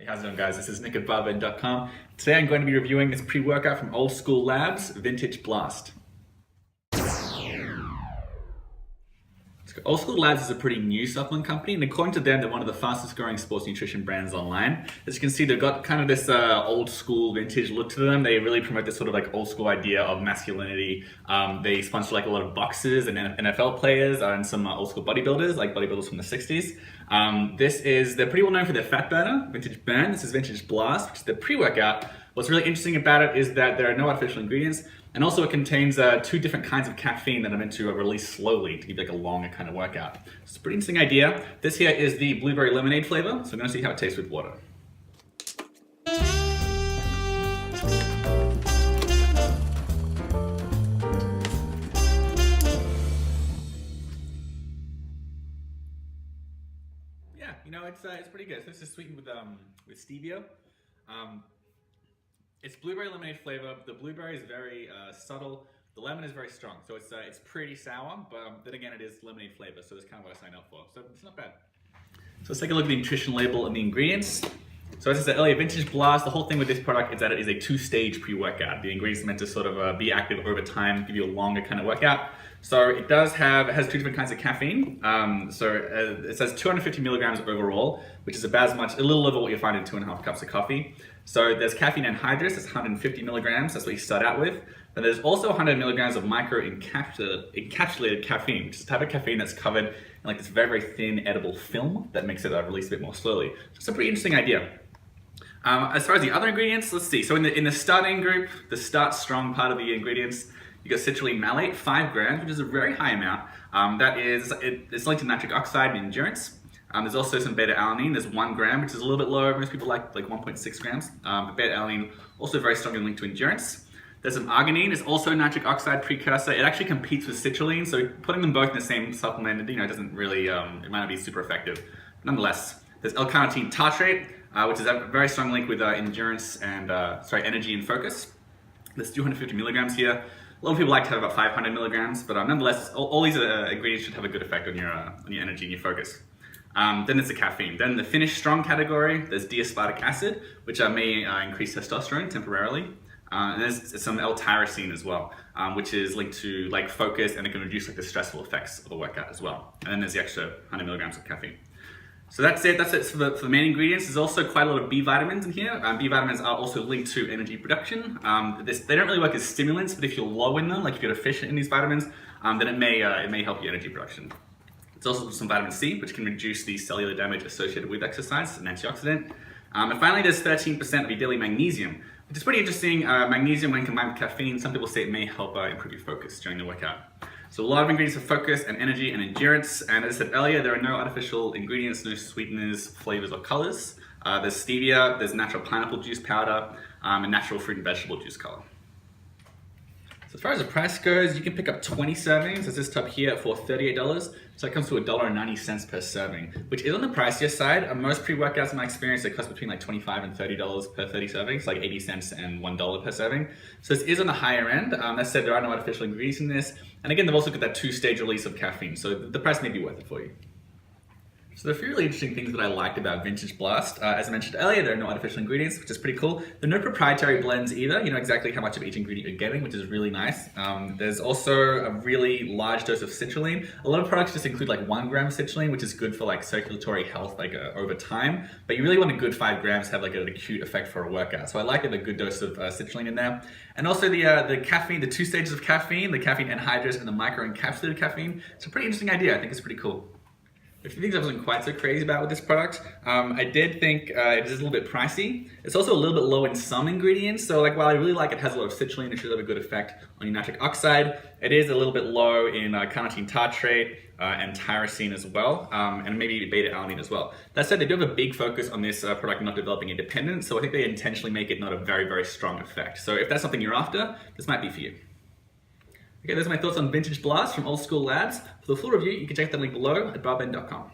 Hey, how's it going, guys? This is Nick at barben.com. Today I'm going to be reviewing this pre-workout from Old School Labs, Vintage Blast. Old School Labs is a pretty new supplement company, and according to them, they're one of the fastest growing sports nutrition brands online. As you can see, they've got kind of this old school vintage look to them. They really promote this sort of like old school idea of masculinity. They sponsor like a lot of boxers and NFL players and some old school bodybuilders, like bodybuilders from the 60s. They're pretty well known for their fat burner, Vintage Burn. This is Vintage Blast, which is the pre-workout. What's really interesting about it is that there are no artificial ingredients, and also it contains two different kinds of caffeine that are meant to release slowly to give you like a longer kind of workout. So it's a pretty interesting idea. This here is the blueberry lemonade flavor, so I'm going to see how it tastes with water. Yeah, you know, it's pretty good. So this is sweetened with stevia. It's blueberry lemonade flavor. The blueberry is very subtle. The lemon is very strong, so it's pretty sour, but then again, it is lemonade flavor, so that's kind of what I signed up for. So it's not bad. So let's take a look at the nutrition label and the ingredients. So as I said earlier, Vintage Blast, the whole thing with this product is that it is a two-stage pre-workout. The ingredients are meant to sort of be active over time, give you a longer kind of workout. So it has two different kinds of caffeine. It says 250 milligrams overall, which is about a little over what you find in 2.5 cups of coffee. So there's caffeine anhydrous, that's 150 milligrams, that's what you start out with. Then there's also 100 milligrams of micro-encapsulated caffeine, which is a type of caffeine that's covered in like this very, very thin edible film that makes it release a bit more slowly. So it's a pretty interesting idea. As far as the other ingredients, let's see. So in the starting group, the start strong part of the ingredients, you got citrulline malate, 5 grams, which is a very high amount. It's linked to nitric oxide and endurance. There's also some beta-alanine. There's 1 gram, which is a little bit lower. Most people like 1.6 grams. But beta-alanine also very strongly linked to endurance. There's some arginine. It's also a nitric oxide precursor. It actually competes with citrulline, so putting them both in the same supplement, doesn't really, it might not be super effective. Nonetheless, there's L-carnitine tartrate, which is a very strong link with endurance and energy and focus. There's 250 milligrams here. A lot of people like to have about 500 milligrams, but nonetheless, all these ingredients should have a good effect on your energy and your focus. Then there's the caffeine. Then the finished strong category, there's D-aspartic acid, which may increase testosterone temporarily. And there's some L-tyrosine as well, which is linked to like focus, and it can reduce like the stressful effects of a workout as well. And then there's the extra 100 milligrams of caffeine. So that's it for the main ingredients. There's also quite a lot of B vitamins in here. B vitamins are also linked to energy production. They don't really work as stimulants, but if you're low in them, like if you're deficient in these vitamins, then it may help your energy production. There's also some vitamin C, which can reduce the cellular damage associated with exercise. It's an antioxidant. And finally, there's 13% of your daily magnesium, which is pretty interesting. Magnesium, when combined with caffeine, some people say it may help improve your focus during the workout. So a lot of ingredients for focus and energy and endurance. And as I said earlier, there are no artificial ingredients, no sweeteners, flavors, or colors. There's stevia, there's natural pineapple juice powder, and natural fruit and vegetable juice color. So as far as the price goes, you can pick up 20 servings, as this tub here, for $38. So that comes to $1.90 per serving, which is on the pricier side. Most pre-workouts, in my experience, they cost between like $25 and $30 per 30 servings, like 80 cents and $1 per serving. So this is on the higher end. That said, there are no artificial ingredients in this. And again, they've also got that 2-stage release of caffeine, so the price may be worth it for you. So there are a few really interesting things that I liked about Vintage Blast. As I mentioned earlier, there are no artificial ingredients, which is pretty cool. There are no proprietary blends either. You know exactly how much of each ingredient you're getting, which is really nice. There's also a really large dose of citrulline. A lot of products just include like 1 gram of citrulline, which is good for like circulatory health over time. But you really want a good 5 grams to have like an acute effect for a workout. So I like a good dose of citrulline in there. And also the caffeine, the 2 stages of caffeine, the caffeine anhydrous and the micro-encapsulated caffeine. It's a pretty interesting idea. I think it's pretty cool. A few things I wasn't quite so crazy about with this product. I did think it is a little bit pricey. It's also a little bit low in some ingredients. So like while I really like it has a lot of citrulline, it should have a good effect on your nitric oxide. It is a little bit low in carnitine tartrate and tyrosine as well, and maybe beta-alanine as well. That said, they do have a big focus on this product not developing independence. So I think they intentionally make it not a very, very strong effect. So if that's something you're after, this might be for you. Okay, those are my thoughts on Vintage Blast from Old School Labs. For the full review, you can check the link below at barben.com.